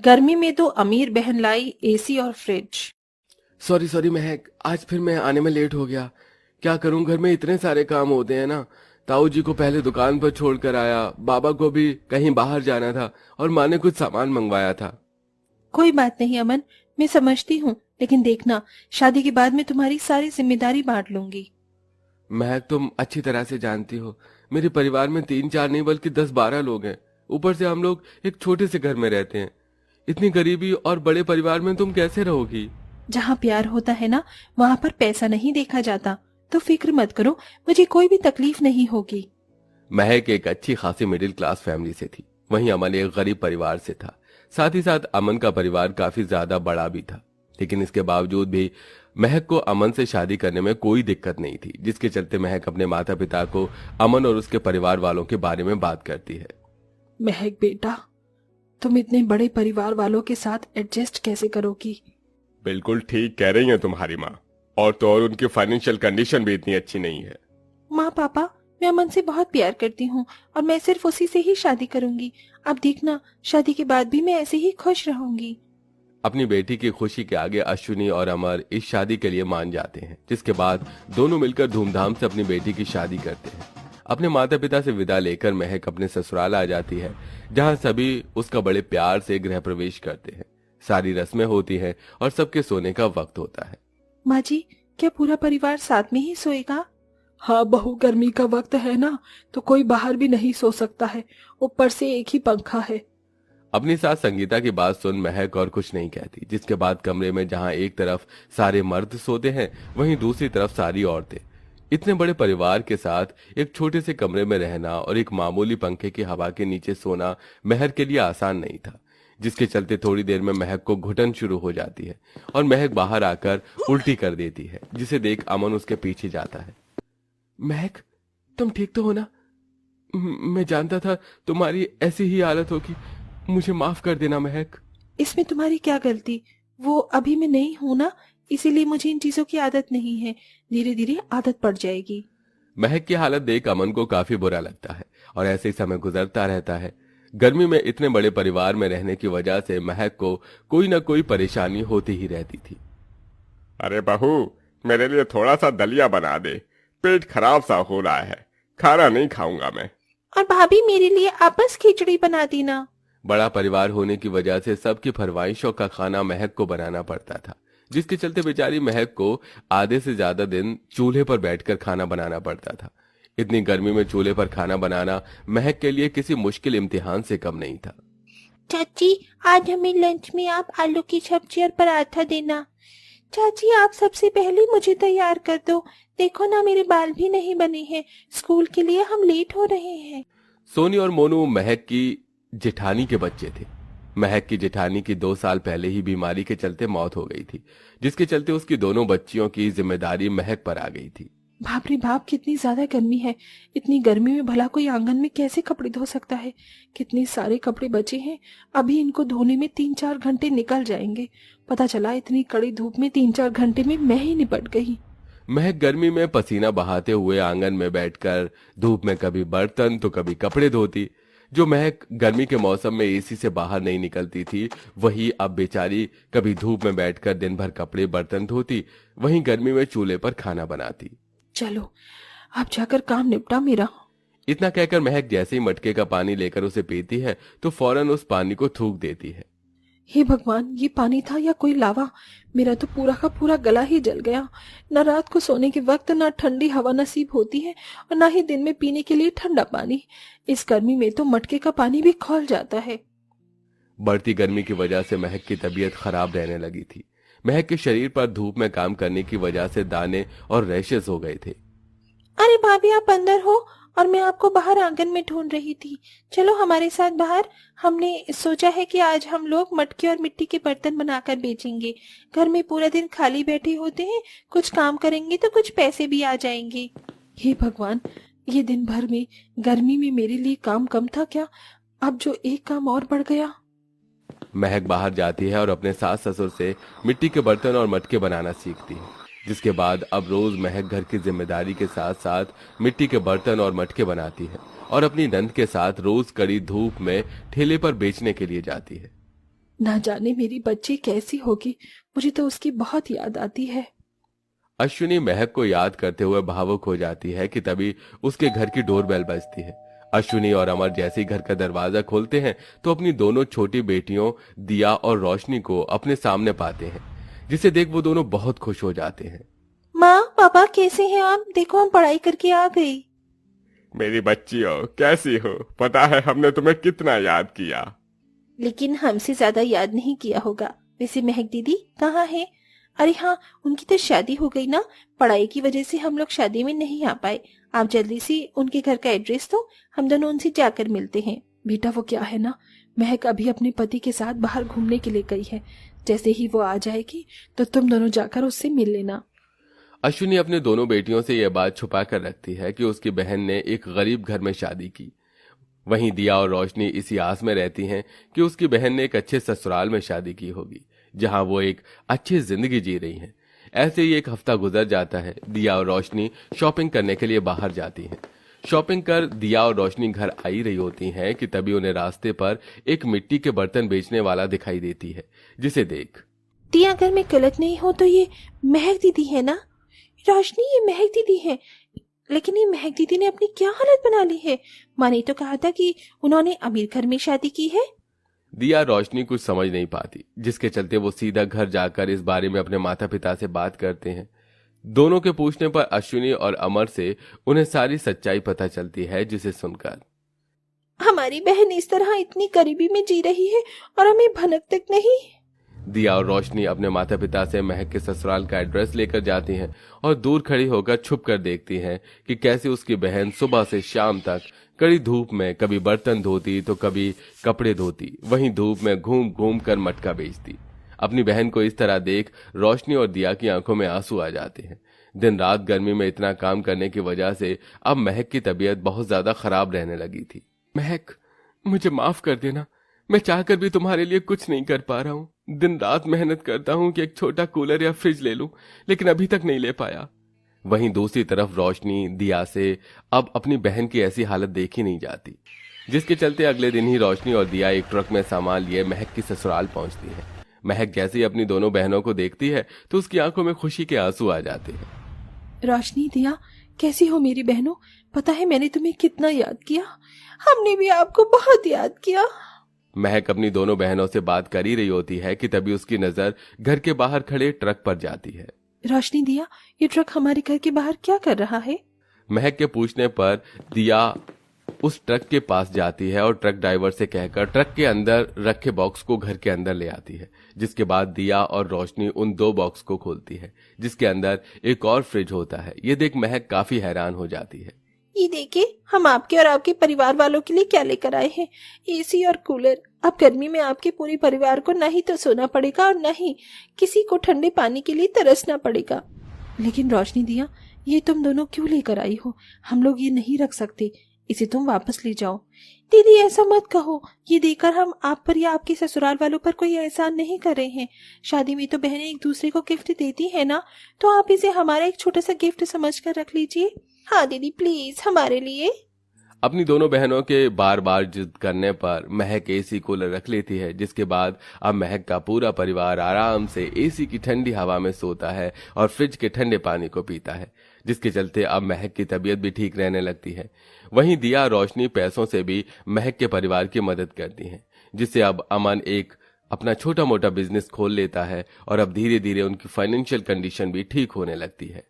गर्मी में तो अमीर बहन लाई एसी और फ्रिज। सॉरी सॉरी महक, आज फिर मैं आने में लेट हो गया। क्या करूं, घर में इतने सारे काम होते हैं ना। ताऊ जी को पहले दुकान पर छोड़कर आया, बाबा को भी कहीं बाहर जाना था और माँ ने कुछ सामान मंगवाया था। कोई बात नहीं अमन, मैं समझती हूँ, लेकिन देखना, शादी के बाद मैं तुम्हारी सारी जिम्मेदारी बांट लूंगी। महक, तुम अच्छी तरह से जानती हो, मेरे परिवार में 3-4 नहीं बल्कि 10-12 लोग हैं। ऊपर से हम लोग एक छोटे से घर में रहते हैं। इतनी गरीबी और बड़े परिवार में तुम कैसे रहोगी? जहाँ प्यार होता है ना, वहाँ पर पैसा नहीं देखा जाता। तो फिक्र मत करो, मुझे कोई भी तकलीफ नहीं होगी। महक एक अच्छी खासी मिडिल क्लास फैमिली से थी, वहीं अमन एक गरीब परिवार से था। साथ ही साथ अमन का परिवार काफी ज्यादा बड़ा भी था, लेकिन इसके बावजूद भी महक को अमन से शादी करने में कोई दिक्कत नहीं थी, जिसके चलते महक अपने माता पिता को अमन और उसके परिवार वालों के बारे में बात करती है। महक बेटा, तुम इतने बड़े परिवार वालों के साथ एडजस्ट कैसे करोगी? बिल्कुल ठीक कह रही हैं तुम्हारी माँ। और तो और उनकी फाइनेंशियल कंडीशन भी इतनी अच्छी नहीं है। माँ पापा, मैं अमन से बहुत प्यार करती हूँ और मैं सिर्फ उसी से ही शादी करूंगी। अब देखना, शादी के बाद भी मैं ऐसे ही खुश रहूंगी। अपनी बेटी की खुशी के आगे अश्विनी और अमर इस शादी के लिए मान जाते हैं, जिसके बाद दोनों मिलकर धूमधाम से अपनी बेटी की शादी करते हैं। अपने माता पिता से विदा लेकर महक अपने ससुराल आ जाती है, जहां सभी उसका बड़े प्यार से गृह प्रवेश करते हैं। सारी रस्में होती हैं और सबके सोने का वक्त होता है। माँ जी, क्या पूरा परिवार साथ में ही सोएगा? हाँ बहू, गर्मी का वक्त है ना, तो कोई बाहर भी नहीं सो सकता है। ऊपर से एक ही पंखा है। अपनी सास संगीता की बात सुन महक और कुछ नहीं कहती, जिसके बाद कमरे में जहां एक तरफ सारे मर्द सोते हैं, वहीं दूसरी तरफ सारी औरतें। इतने बड़े परिवार के साथ एक छोटे से कमरे में रहना और एक मामूली पंखे की हवा के नीचे सोना महक के लिए आसान नहीं था, जिसके चलते थोड़ी देर में महक को घुटन शुरू हो जाती है और महक बाहर आकर उल्टी कर देती है, जिसे देख अमन उसके पीछे जाता है। महक, तुम ठीक तो हो ना? मैं जानता था तुम्हारी ऐसी ही हालत होगी। मुझे माफ कर देना महक। इसमें तुम्हारी क्या गलती? वो अभी मैं नहीं हूं ना, इसीलिए मुझे इन चीजों की आदत नहीं है। धीरे धीरे आदत पड़ जाएगी। महक की हालत देख अमन को काफी बुरा लगता है और ऐसे ही समय गुजरता रहता है। गर्मी में इतने बड़े परिवार में रहने की वजह से महक को कोई ना कोई परेशानी होती ही रहती थी। अरे बहू, मेरे लिए थोड़ा सा दलिया बना दे, पेट खराब सा हो रहा है, खाना नहीं खाऊंगा मैं। और भाभी, मेरे लिए आपस खिचड़ी बना देना। बड़ा परिवार होने की वजह से सबकी फरमाइशों का खाना महक को बनाना पड़ता था, जिसके चलते बेचारी महक को आधे से ज्यादा दिन चूल्हे पर बैठकर खाना बनाना पड़ता था। इतनी गर्मी में चूल्हे पर खाना बनाना महक के लिए किसी मुश्किल इम्तिहान से कम नहीं था। चाची, आज हमें लंच में आप आलू की सब्जी और पराठा देना। चाची, आप सबसे पहले मुझे तैयार कर दो। देखो ना, मेरे बाल भी नहीं बने हैं। स्कूल के लिए हम लेट हो रहे हैं। सोनी और मोनू महक की जेठानी के बच्चे थे। महक की जेठानी की 2 साल पहले ही बीमारी के चलते मौत हो गई थी, जिसके चलते उसकी दोनों बच्चियों की जिम्मेदारी महक पर आ गई थी। बाप रे बाप, कितनी ज्यादा गर्मी है। इतनी गर्मी में भला कोई आंगन में कैसे कपड़े धो सकता है? कितने सारे कपड़े बचे हैं, अभी इनको धोने में 3-4 घंटे निकल जाएंगे। पता चला इतनी कड़ी धूप में 3-4 घंटे में मैं ही निपट गई। महक गर्मी में पसीना बहाते हुए आंगन में बैठकर धूप में कभी बर्तन तो कभी कपड़े धोती। जो महक गर्मी के मौसम में एसी से बाहर नहीं निकलती थी, वही अब बेचारी कभी धूप में बैठकर दिन भर कपड़े बर्तन धोती, वहीं गर्मी में चूल्हे पर खाना बनाती। चलो, अब जाकर काम निपटा मेरा। इतना कहकर महक जैसे ही मटके का पानी लेकर उसे पीती है, तो फौरन उस पानी को थूक देती है। हे भगवान, ये पानी था या कोई लावा? मेरा तो पूरा का पूरा गला ही जल गया। न रात को सोने के वक्त ना ठंडी हवा नसीब होती है और ना ही दिन में पीने के लिए ठंडा पानी। इस गर्मी में तो मटके का पानी भी खौल जाता है। बढ़ती गर्मी की वजह से महक की तबीयत खराब रहने लगी थी। महक के शरीर पर धूप में काम करने की वजह से दाने और रैशेस हो गए थे। अरे भाभी, आप अंदर हो और मैं आपको बाहर आंगन में ढूंढ रही थी। चलो हमारे साथ बाहर। हमने सोचा है कि आज हम लोग मटके और मिट्टी के बर्तन बनाकर बेचेंगे। घर में पूरा दिन खाली बैठे होते हैं, कुछ काम करेंगे तो कुछ पैसे भी आ जाएंगे। हे भगवान, ये दिन भर में गर्मी में मेरे लिए काम कम था क्या? अब जो एक काम और बढ़ गया। महक बाहर जाती है और अपने सास ससुर से मिट्टी के बर्तन और मटके बनाना सीखती है, जिसके बाद अब रोज महक घर की जिम्मेदारी के साथ साथ मिट्टी के बर्तन और मटके बनाती है और अपनी नंद के साथ रोज कड़ी धूप में ठेले पर बेचने के लिए जाती है। ना जाने मेरी बच्ची कैसी होगी, मुझे तो उसकी बहुत याद आती है। अश्विनी महक को याद करते हुए भावुक हो जाती है कि तभी उसके घर की डोरबेल बजती है। अश्विनी और अमर जैसे ही घर का दरवाजा खोलते हैं तो अपनी दोनों छोटी बेटियों दिया और रोशनी को अपने सामने पाते हैं, जिसे देख वो दोनों बहुत खुश हो जाते हैं। माँ पापा कैसे हैं आप? देखो हम पढ़ाई करके आ गई। मेरी बच्चियों कैसी हो? पता है हमने तुम्हें कितना याद किया। लेकिन हमसे ज्यादा याद नहीं किया होगा। वैसे महक दीदी कहाँ है? अरे हाँ, उनकी तो शादी हो गई ना, पढ़ाई की वजह से हम लोग शादी में नहीं आ पाए। आप जल्दी से उनके घर का एड्रेस दो, हम दोनों उनसे जाकर मिलते हैं। बेटा वो क्या है ना, महक अभी अपने पति के साथ बाहर घूमने के लिए गई है। जैसे ही वो आ जाएगी तो तुम दोनों जाकर उससे मिल लेना। अश्विनी अपने दोनों बेटियों से यह बात छुपा कर रखती है कि उसकी बहन ने एक गरीब घर में शादी की। वहीं दिया और रोशनी इसी आस में रहती हैं कि उसकी बहन ने एक अच्छे ससुराल में शादी की होगी, जहां वो एक अच्छी जिंदगी जी रही हैं। ऐसे ही एक हफ्ता गुजर जाता है। दिया और रोशनी शॉपिंग करने के लिए बाहर जाती हैं। शॉपिंग कर दिया और रोशनी घर आई रही होती हैं कि तभी उन्हें रास्ते पर एक मिट्टी के बर्तन बेचने वाला दिखाई देती है, जिसे देख दिया अगर मैं गलत नहीं हूँ तो ये महक दीदी है ना? रोशनी ये महक दीदी है, लेकिन ये महक दीदी ने अपनी क्या हालत बना ली है? माँ ने तो कहा था कि उन्होंने अमीर घर में शादी की है। दिया रोशनी कुछ समझ नहीं पाती, जिसके चलते वो सीधा घर जाकर इस बारे में अपने माता पिता से बात करते हैं। दोनों के पूछने पर अश्विनी और अमर से उन्हें सारी सच्चाई पता चलती है, जिसे सुनकर हमारी बहन इस तरह इतनी गरीबी में जी रही है और हमें भनक तक नहीं। दिया और रोशनी अपने माता पिता से महक के ससुराल का एड्रेस लेकर जाती हैं और दूर खड़ी होकर छुप कर देखती हैं कि कैसे उसकी बहन सुबह से शाम तक कड़ी धूप में कभी बर्तन धोती तो कभी कपड़े धोती, वहीं धूप में घूम घूम कर मटका बेचती। अपनी बहन को इस तरह देख रोशनी और दिया की आंखों में आंसू आ जाते हैं। दिन रात गर्मी में इतना काम करने की वजह से अब महक की तबीयत बहुत ज्यादा खराब रहने लगी थी। महक, मुझे माफ कर देना, मैं चाहकर भी तुम्हारे लिए कुछ नहीं कर पा रहा हूँ। दिन रात मेहनत करता हूँ कि एक छोटा कूलर या फ्रिज ले लूं, लेकिन अभी तक नहीं ले पाया। वहीं दूसरी तरफ रोशनी दिया से अब अपनी बहन की ऐसी हालत देखी नहीं जाती, जिसके चलते अगले दिन ही रोशनी और दिया एक ट्रक में सामान लिए महक की ससुराल पहुंचती है। महक जैसे ही अपनी दोनों बहनों को देखती है तो उसकी आंखों में खुशी के आंसू आ जाते हैं। रोशनी, दिया, कैसी हो मेरी बहनों? पता है मैंने तुम्हें कितना याद किया। हमने भी आपको बहुत याद किया। महक अपनी दोनों बहनों से बात कर ही रही होती है कि तभी उसकी नजर घर के बाहर खड़े ट्रक पर जाती है। रोशनी, दिया, ये ट्रक हमारे घर के बाहर क्या कर रहा है? महक के पूछने पर दिया उस ट्रक के पास जाती है और ट्रक ड्राइवर से कहकर ट्रक के अंदर रखे बॉक्स को घर के अंदर ले आती है, जिसके बाद दिया और रोशनी उन 2 बॉक्स को खोलती है, जिसके अंदर एक और फ्रिज होता है। ये देख महक काफी हैरान हो जाती है। ये देखिए, हम आपके और आपके परिवार वालों के लिए क्या लेकर आए हैं, एसी और कूलर। अब गर्मी में आपके पूरे परिवार को न ही तो सोना पड़ेगा और न ही किसी को ठंडे पानी के लिए तरसना पड़ेगा। लेकिन रोशनी, दिया, ये तुम दोनों क्यों लेकर आई हो? हम लोग ये नहीं रख सकते, इसे तुम वापस ले जाओ। दीदी ऐसा मत कहो, ये देकर हम आप पर या आपके ससुराल वालों पर कोई एहसान नहीं कर रहे हैं। शादी में तो बहनें एक दूसरे को गिफ्ट देती है ना, तो आप इसे हमारा एक छोटा सा गिफ्ट समझकर रख लीजिए। हाँ दीदी, प्लीज हमारे लिए। अपनी दोनों बहनों के बार बार जिद करने पर महक एसी कूलर रख लेती है, जिसके बाद अब महक का पूरा परिवार आराम से एसी की ठंडी हवा में सोता है और फ्रिज के ठंडे पानी को पीता है, जिसके चलते अब महक की तबीयत भी ठीक रहने लगती है। वहीं दिया रोशनी पैसों से भी महक के परिवार की मदद करती हैं, जिससे अब अमन एक अपना छोटा मोटा बिजनेस खोल लेता है और अब धीरे धीरे उनकी फाइनेंशियल कंडीशन भी ठीक होने लगती है।